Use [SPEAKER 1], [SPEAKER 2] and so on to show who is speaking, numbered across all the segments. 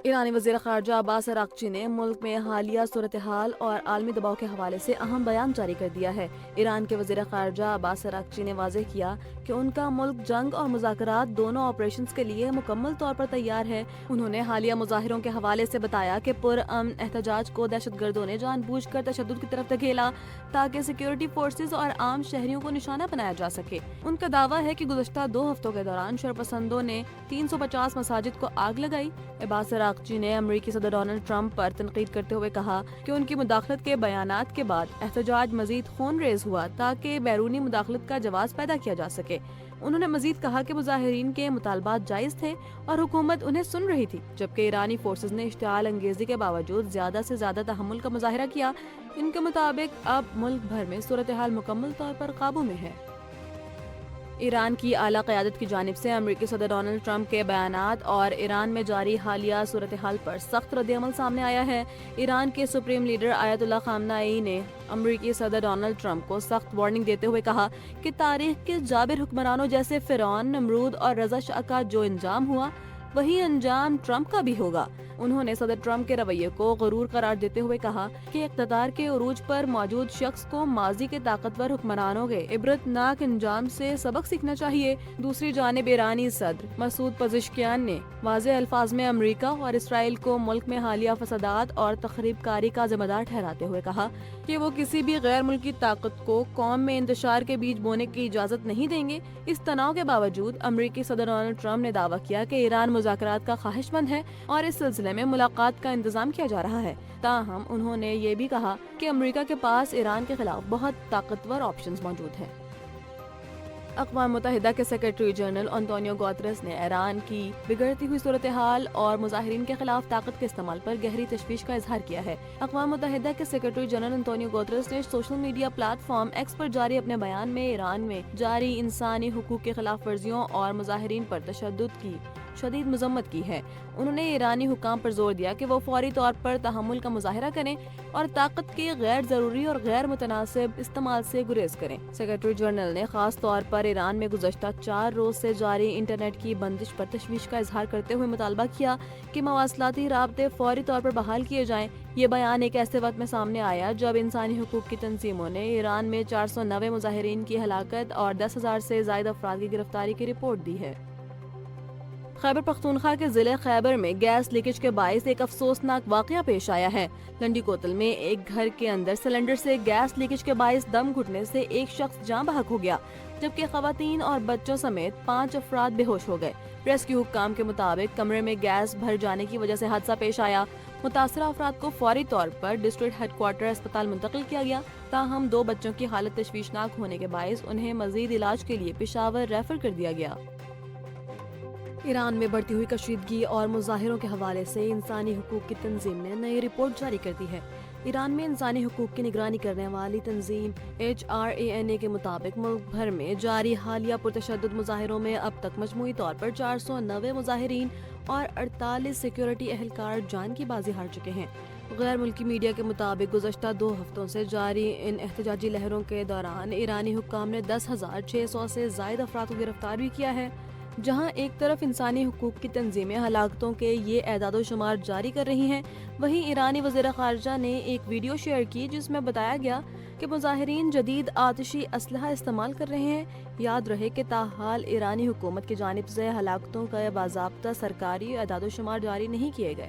[SPEAKER 1] ایرانی وزیر خارجہ عباس اراغچی نے ملک میں حالیہ صورتحال اور عالمی دباؤ کے حوالے سے اہم بیان جاری کر دیا ہے۔ ایران کے وزیر خارجہ عباس اراغچی نے واضح کیا کہ ان کا ملک جنگ اور مذاکرات دونوں آپریشنز کے لیے مکمل طور پر تیار ہے۔ انہوں نے حالیہ مظاہروں کے حوالے سے بتایا کہ پرامن احتجاج کو دہشت گردوں نے جان بوجھ کر تشدد کی طرف دھکیلا تاکہ سیکیورٹی فورسز اور عام شہریوں کو نشانہ بنایا جا سکے۔ ان کا دعویٰ ہے کہ گزشتہ 2 ہفتوں کے دوران شرپسندوں نے 350 مساجد کو آگ لگائی۔ عباس اراغچی نے امریکی صدر ڈونلڈ ٹرمپ پر تنقید کرتے ہوئے کہا کہ ان کی مداخلت کے بیانات کے بعد احتجاج مزید خون ریز ہوا تاکہ بیرونی مداخلت کا جواز پیدا کیا جا سکے۔ انہوں نے مزید کہا کہ مظاہرین کے مطالبات جائز تھے اور حکومت انہیں سن رہی تھی، جبکہ ایرانی فورسز نے اشتعال انگیزی کے باوجود زیادہ سے زیادہ تحمل کا مظاہرہ کیا۔ ان کے مطابق اب ملک بھر میں صورتحال مکمل طور پر قابو میں ہے۔ ایران کی اعلیٰ قیادت کی جانب سے امریکی صدر ڈونلڈ ٹرمپ کے بیانات اور ایران میں جاری حالیہ صورتحال پر سخت رد عمل سامنے آیا ہے۔ ایران کے سپریم لیڈر آیت اللہ خامنہ ای نے امریکی صدر ڈونلڈ ٹرمپ کو سخت وارننگ دیتے ہوئے کہا کہ تاریخ کے جابر حکمرانوں جیسے فرعون، نمرود اور رضا شاہ کا جو انجام ہوا وہی انجام ٹرمپ کا بھی ہوگا۔ انہوں نے صدر ٹرمپ کے رویے کو غرور قرار دیتے ہوئے کہا کہ اقتدار کے عروج پر موجود شخص کو ماضی کے طاقتور حکمرانوں کے عبرت ناک انجام سے سبق سیکھنا چاہیے۔ دوسری جانب ایرانی صدر مسعود پزشکیان نے واضح الفاظ میں امریکہ اور اسرائیل کو ملک میں حالیہ فسادات اور تخریب کاری کا ذمہ دار ٹھہراتے ہوئے کہا کہ وہ کسی بھی غیر ملکی طاقت کو قوم میں انتشار کے بیج بونے کی اجازت نہیں دیں گے۔ اس تناؤ کے باوجود امریکی صدر ڈونلڈ ٹرمپ نے دعویٰ کیا کہ ایران مذاکرات کا خواہش مند ہے اور اس سلسلے میں ملاقات کا انتظام کیا جا رہا ہے۔ تاہم انہوں نے یہ بھی کہا کہ امریکہ کے پاس ایران کے خلاف بہت طاقتور آپشنز موجود ہیں۔ اقوام متحدہ کے سیکرٹری جنرل انطونیو گوتریس نے ایران کی بگڑتی ہوئی صورتحال اور مظاہرین کے خلاف طاقت کے استعمال پر گہری تشویش کا اظہار کیا ہے۔ اقوام متحدہ کے سیکرٹری جنرل انطونیو گوتریس نے social media platform X پر جاری اپنے بیان میں ایران میں جاری انسانی حقوق کی خلاف ورزیوں اور مظاہرین پر تشدد کی شدید مذمت کی ہے۔ انہوں نے ایرانی حکام پر زور دیا کہ وہ فوری طور پر تحمل کا مظاہرہ کریں اور طاقت کے غیر ضروری اور غیر متناسب استعمال سے گریز کریں۔ سیکرٹری جنرل نے خاص طور پر ایران میں گزشتہ 4 روز سے جاری انٹرنیٹ کی بندش پر تشویش کا اظہار کرتے ہوئے مطالبہ کیا کہ مواصلاتی رابطے فوری طور پر بحال کیے جائیں۔ یہ بیان ایک ایسے وقت میں سامنے آیا جب انسانی حقوق کی تنظیموں نے ایران میں 490 مظاہرین کی ہلاکت اور 10,000 سے زائد افراد کی گرفتاری کی رپورٹ دی ہے۔ خیبر پختونخوا کے ضلع خیبر میں گیس لیکیج کے باعث ایک افسوسناک واقعہ پیش آیا ہے۔ لنڈی کوتل میں ایک گھر کے اندر سلنڈر سے گیس لیکیج کے باعث دم گھٹنے سے ایک شخص جاں بحق ہو گیا، جبکہ خواتین اور بچوں سمیت 5 افراد بے ہوش ہو گئے۔ ریسکیو حکام کے مطابق کمرے میں گیس بھر جانے کی وجہ سے حادثہ پیش آیا۔ متاثرہ افراد کو فوری طور پر ڈسٹرکٹ ہیڈ کوارٹر اسپتال منتقل کیا گیا، تاہم 2 بچوں کی حالت تشویشناک ہونے کے باعث انہیں مزید علاج کے لیے پشاور ریفر کر دیا گیا۔ ایران میں بڑھتی ہوئی کشیدگی اور مظاہروں کے حوالے سے انسانی حقوق کی تنظیم نے نئی رپورٹ جاری کر دی ہے۔ ایران میں انسانی حقوق کی نگرانی کرنے والی تنظیم HRANA کے مطابق ملک بھر میں جاری حالیہ پرتشدد مظاہروں میں اب تک مجموعی طور پر 490 مظاہرین اور 48 سیکیورٹی اہلکار جان کی بازی ہار چکے ہیں۔ غیر ملکی میڈیا کے مطابق گزشتہ 2 ہفتوں سے جاری ان احتجاجی لہروں کے دوران ایرانی حکام نے 10,600 سے زائد افراد کو گرفتار بھی کیا ہے۔ جہاں ایک طرف انسانی حقوق کی تنظیمیں ہلاکتوں کے یہ اعداد و شمار جاری کر رہی ہیں، وہیں ایرانی وزیر خارجہ نے ایک ویڈیو شیئر کی جس میں بتایا گیا کہ مظاہرین جدید آتشی اسلحہ استعمال کر رہے ہیں۔ یاد رہے کہ تاحال ایرانی حکومت کی جانب سے ہلاکتوں کا باضابطہ سرکاری اعداد و شمار جاری نہیں کیے گئے۔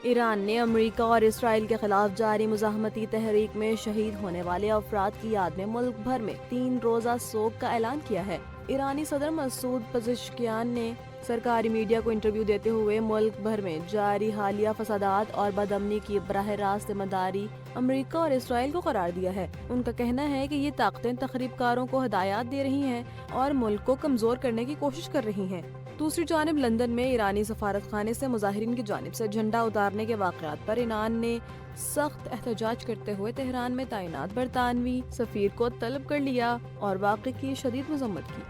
[SPEAKER 1] ایران نے امریکہ اور اسرائیل کے خلاف جاری مزاحمتی تحریک میں شہید ہونے والے افراد کی یاد میں ملک بھر میں 3 روزہ سوگ کا اعلان کیا ہے۔ ایرانی صدر مسعود پزشکیان نے سرکاری میڈیا کو انٹرویو دیتے ہوئے ملک بھر میں جاری حالیہ فسادات اور بدامنی کی براہ راست ذمہ داری امریکہ اور اسرائیل کو قرار دیا ہے۔ ان کا کہنا ہے کہ یہ طاقتیں تخریب کاروں کو ہدایات دے رہی ہیں اور ملک کو کمزور کرنے کی کوشش کر رہی ہیں۔ دوسری جانب لندن میں ایرانی سفارت خانے سے مظاہرین کی جانب سے جھنڈا اتارنے کے واقعات پر ایران نے سخت احتجاج کرتے ہوئے تہران میں تعینات برطانوی سفیر کو طلب کر لیا اور واقعے کی شدید مذمت کی۔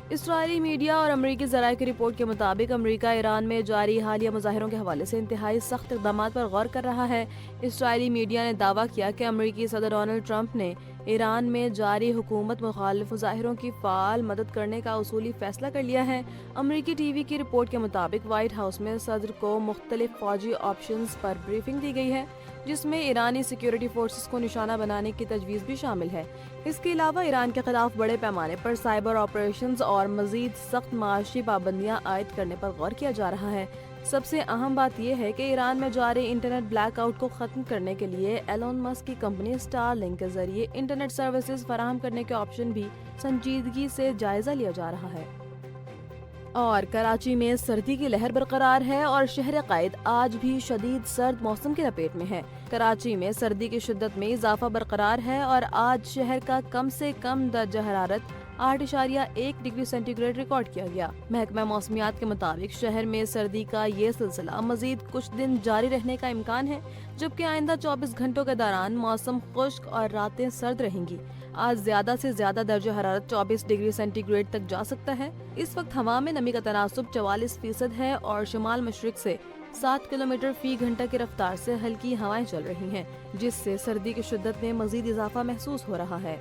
[SPEAKER 1] اسرائیلی میڈیا اور امریکی ذرائع کی رپورٹ کے مطابق امریکہ ایران میں جاری حالیہ مظاہروں کے حوالے سے انتہائی سخت اقدامات پر غور کر رہا ہے۔ اسرائیلی میڈیا نے دعویٰ کیا کہ امریکی صدر ڈونلڈ ٹرمپ نے ایران میں جاری حکومت مخالف مظاہروں کی فعال مدد کرنے کا اصولی فیصلہ کر لیا ہے۔ امریکی ٹی وی کی رپورٹ کے مطابق وائٹ ہاؤس میں صدر کو مختلف فوجی آپشنز پر بریفنگ دی گئی ہے، جس میں ایرانی سیکیورٹی فورسز کو نشانہ بنانے کی تجویز بھی شامل ہے۔ اس کے علاوہ ایران کے خلاف بڑے پیمانے پر سائبر آپریشنز اور مزید سخت معاشی پابندیاں عائد کرنے پر غور کیا جا رہا ہے۔ سب سے اہم بات یہ ہے کہ ایران میں جاری انٹرنیٹ بلیک آؤٹ کو ختم کرنے کے لیے ایلون مسک کی کمپنی اسٹار لنک کے ذریعے انٹرنیٹ سروسز فراہم کرنے کے آپشن بھی سنجیدگی سے جائزہ لیا جا رہا ہے۔ اور کراچی میں سردی کی لہر برقرار ہے اور شہر قائد آج بھی شدید سرد موسم کی لپیٹ میں ہے۔ کراچی میں سردی کی شدت میں اضافہ برقرار ہے اور آج شہر کا کم سے کم درجہ حرارت 8.1 ڈگری سینٹی گریڈ ریکارڈ کیا گیا۔ محکمہ موسمیات کے مطابق شہر میں سردی کا یہ سلسلہ مزید کچھ دن جاری رہنے کا امکان ہے، جبکہ آئندہ 24 گھنٹوں کے دوران موسم خشک اور راتیں سرد رہیں گی۔ آج زیادہ سے زیادہ درجہ حرارت 24 ڈگری سینٹی گریڈ تک جا سکتا ہے۔ اس وقت ہوا میں نمی کا تناسب 44% ہے اور شمال مشرق سے 7 کلومیٹر فی گھنٹہ کی رفتار سے ہلکی ہوائیں چل رہی ہیں، جس سے سردی کی شدت میں مزید اضافہ محسوس ہو رہا ہے۔